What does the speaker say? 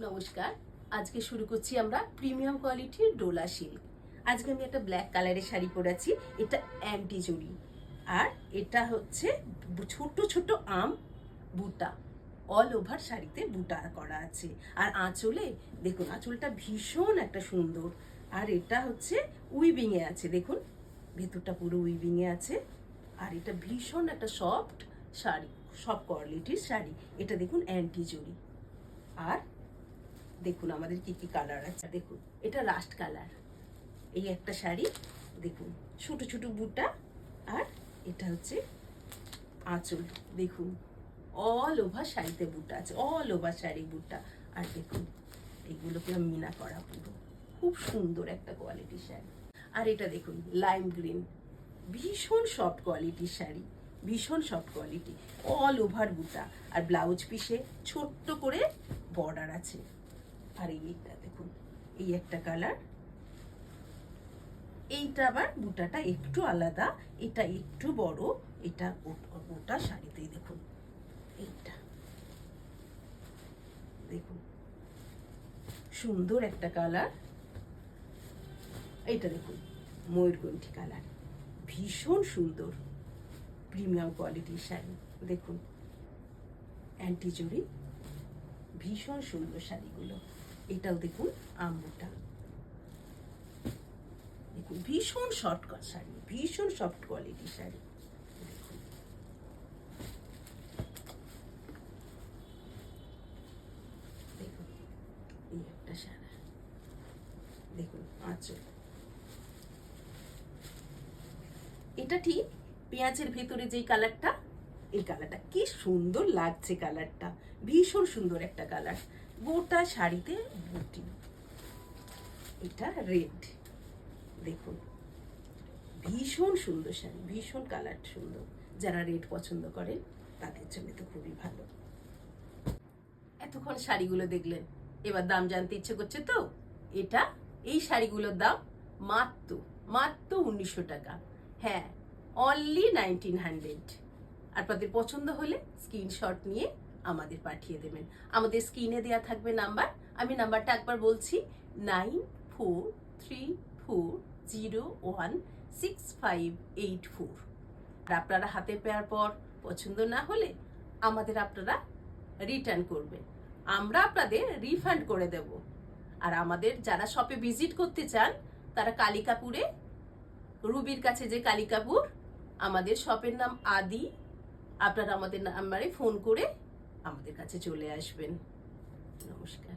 নমস্কার। আজকে শুরু করছি আমরা প্রিমিয়াম কোয়ালিটির ডোলা সিল্ক। আজকে আমি একটা ব্ল্যাক কালারের শাড়ি পরেছি। এটা অ্যান্টি জরি, আর এটা হচ্ছে ছোট ছোট আম বুটা। অল ওভার শাড়িতে বুটা করা আছে। আর আঁচলে দেখুন, আঁচলটা ভীষণ একটা সুন্দর। আর এটা হচ্ছে উইভিংয়ে আছে, দেখুন ভেতরটা পুরো উইভিংয়ে আছে। আর এটা ভীষণ একটা সফট শাড়ি, সফট কোয়ালিটির শাড়ি। এটা দেখুন অ্যান্টি জরি। আর দেখুন আমাদের কি কি কালার আছে, দেখুন এটা রাস্ট কালার। এই একটা শাড়ি দেখুন, ছোট ছোট বুটা। আর এটা হচ্ছে আঁচল, দেখুন অল ওভার শাড়িতে বুটা আছে, অল ওভার শাড়ি বুটা। আর দেখুন এইগুলোকে মিনা করা পুরো, খুব সুন্দর একটা কোয়ালিটির শাড়ি। আর এটা দেখুন লাইম গ্রিন, ভীষণ সফট কোয়ালিটির শাড়ি, ভীষণ সফট কোয়ালিটি, অল ওভার বুটা। আর ব্লাউজ পিসে ছোট্ট করে বর্ডার আছে। আর এইটা দেখুন, এই একটা কালার। এইটা আবার বুটাটা একটু আলাদা, এটা একটু বড়। এটা ওটা শাড়িতেই দেখুন, এইটা দেখুন সুন্দর একটা কালার। এইটা দেখুন ময়ূরকণ্ঠী কালার, ভীষণ সুন্দর প্রিমিয়াম কোয়ালিটির শাড়ি। দেখুন অ্যান্টি জরি, ভীষণ সুন্দর শাড়িগুলো। এটাও দেখুন আমবুটা, দেখুন ভীষণ শর্ট শাড়ি, ভীষণ সফট কোয়ালিটির শাড়ি। দেখুন দেখুন এই একটা শাড়ি, দেখুন আঁচল। এটা ঠিক পেঁয়াজের ভেতরে যেই কালারটা, এই কালারটা কি সুন্দর লাগছে, কালারটা ভীষণ সুন্দর একটা কালার। গোটা শাড়িতে বুটি। এটা রেড, দেখুন ভীষণ সুন্দর শাড়ি, ভীষণ কালার সুন্দর। যারা রেড পছন্দ করেন তাদের জন্য তো খুবই ভালো। এতক্ষণ শাড়িগুলো দেখলেন, এবার দাম জানতে ইচ্ছে করছে তো? এটা এই শাড়িগুলোর দাম মাত্র মাত্র 1900 টাকা। হ্যাঁ, অনলি 1900। আপনাদের পছন্দ হলে স্ক্রিনশট নিয়ে আমাদের পাঠিয়ে দেবেন। আমাদের স্ক্রিনে দেওয়া থাকবে নাম্বার, আমি নাম্বারটা একবার বলছি, 9434016584। আর আপনারা হাতে পাওয়ার পর পছন্দ না হলে আমাদের আপনারা রিটার্ন করবেন, আমরা আপনাদের রিফান্ড করে দেব। আর আমাদের যারা শপে ভিজিট করতে চান তারা কালিকাপুরে, রুবির কাছে যে কালিকাপুর, আমাদের শপের নাম আদি। আপনারা আমাদের নাম্বারে ফোন করে আমাদের কাছে চলে আসবেন। নমস্কার।